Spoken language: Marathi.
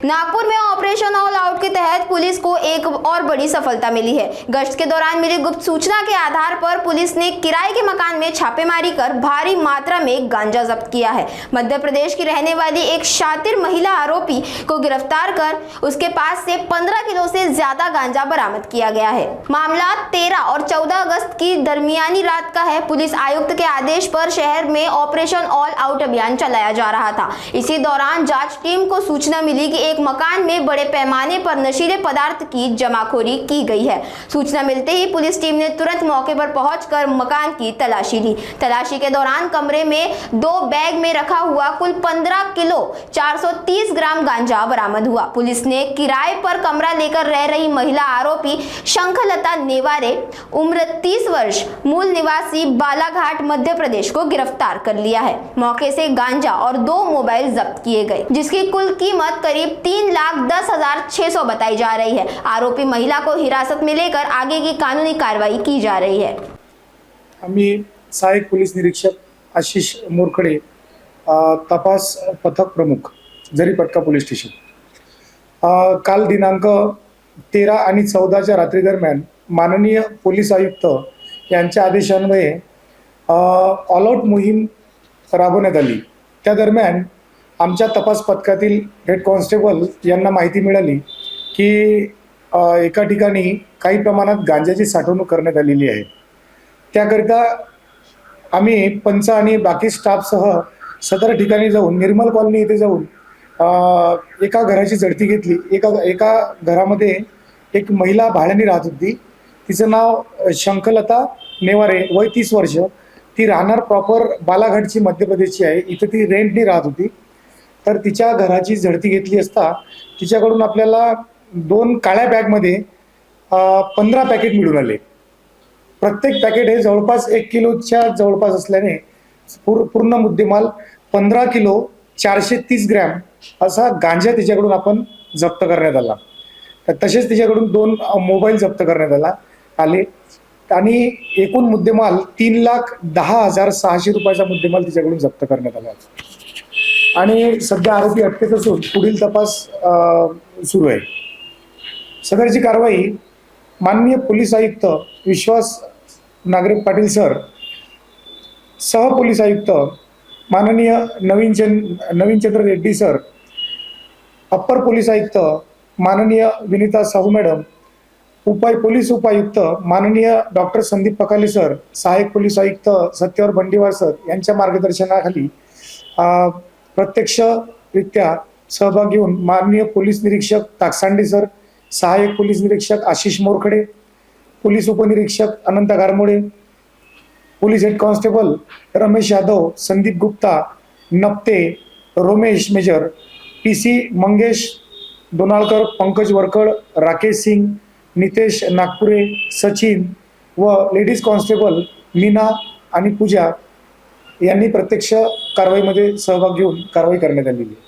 नागपुर में ऑपरेशन ऑल आउट के तहत पुलिस को एक और बड़ी सफलता मिली है। गश्त के दौरान मिली गुप्त सूचना के आधार पर पुलिस ने किराए के मकान में छापेमारी कर भारी मात्रा में गांजा जब्त किया है। मध्य प्रदेश की रहने वाली एक शातिर महिला आरोपी को गिरफ्तार कर उसके पास से 15 किलो से ज्यादा गांजा बरामद किया गया है। मामला 13 और 14 अगस्त की दरमियानी रात का है। पुलिस आयुक्त के आदेश पर शहर में ऑपरेशन ऑल आउट अभियान चलाया जा रहा था। इसी दौरान जांच टीम को सूचना मिली कि एक मकान में बड़े पैमाने पर नशीले पदार्थ की जमाखोरी की गई है। सूचना मिलते ही पुलिस टीम ने तुरंत मौके पर पहुंचकर मकान की तलाशी ली। तलाशी के दौरान कमरे में 2 बैग में रखा हुआ कुल 15 किलो 430 ग्राम गांजा बरामद हुआ। पुलिस ने किराए पर कमरा लेकर रह रही महिला आरोपी शंखलता नेवारे उम्र 30 वर्ष मूल निवासी बालाघाट मध्य प्रदेश को गिरफ्तार कर लिया है। मौके से गांजा और 2 मोबाइल जब्त किए गए, जिसकी कुल कीमत करीब 3,10,600 बताई जा रही है। आरोपी महिला को हिरासत में लेकर आगे की कानूनी कार्रवाई की जा रही है। आम्ही सहायक पोलीस निरीक्षक आशिष मोरखडे, तपास पथक प्रमुख, जरीपटका पोलीस स्टेशन, काल दिनांक 13 आणि 14च्या रात्री दरम्यान माननीय पोलीस आयुक्त यांच्या आदेशान्वये ऑल आउट मोहीम राबवण्यात आली। त्या दरम्यान आमच्या तपास पथकातील हेड कॉन्स्टेबल यांना माहिती मिळाली की एका ठिकाणी काही प्रमाणात गांजाची साठवणूक करण्यात आलेली आहे। त्याकरिता आम्ही पंच आणि बाकी स्टाफसह सदर ठिकाणी जाऊन निर्मल कॉलनी येथे जाऊन एका घराची झडती घेतली। एका घरामध्ये एक महिला भाड्याने राहत होती। तिचं नाव शंखलता नेवारे, वय 30 वर्ष। ती राहणार प्रॉपर बालाघाटची मध्य प्रदेशची आहे। इथे ती रेंटनी राहत होती। तर तिच्या घराची झडती घेतली असता तिच्याकडून आपल्याला 2 काळ्या बॅगमध्ये 15 पॅकेट मिळून आले। प्रत्येक पॅकेट हे जवळपास 1 किलोच्या जवळपास असल्याने पूर्ण मुद्देमाल 15 किलो 430 ग्रॅम असा गांजा तिच्याकडून आपण जप्त करण्यात आला। तसेच तिच्याकडून 2 मोबाईल जप्त करण्यात आले आणि एकूण मुद्देमाल 3,10,600 रुपयाचा मुद्देमाल तिच्याकडून जप्त करण्यात आला आणि सध्या आरोपी अटकेत असून पुढील तपास सुरू आहे। सदरची कारवाई माननीय पोलीस आयुक्त विश्वास नागरिक पाटील सर, सह पोलीस आयुक्त माननीय Navinchandra Reddy sir, upper police आयुक्त माननीय विनीता साहू मॅडम, पोलीस उपायुक्त माननीय डॉक्टर संदीप पकाले सर, सहायक पोलीस आयुक्त सत्यवर बंडीवार सर यांच्या मार्गदर्शनाखाली प्रत्यक्षरित्या सहभाग घेऊन माननीय पोलीस निरीक्षक ताकसांडे सर, सहायक पोलीस निरीक्षक आशिष मोरखडे, पोलीस उपनिरीक्षक Anant Garmode, police head constable Ramesh Yadav, Sandeep Gupta, Napte, Romesh major, PC Mangesh Donalkar, Pankaj Varkad, Rakesh Singh, Nitesh Nagpure, Sachin व लेडीज कॉन्स्टेबल मीना आणि पूजा यांनी प्रत्यक्ष कारवाईमध्ये सहभाग घेऊन कारवाई करण्यात आलेली आहे।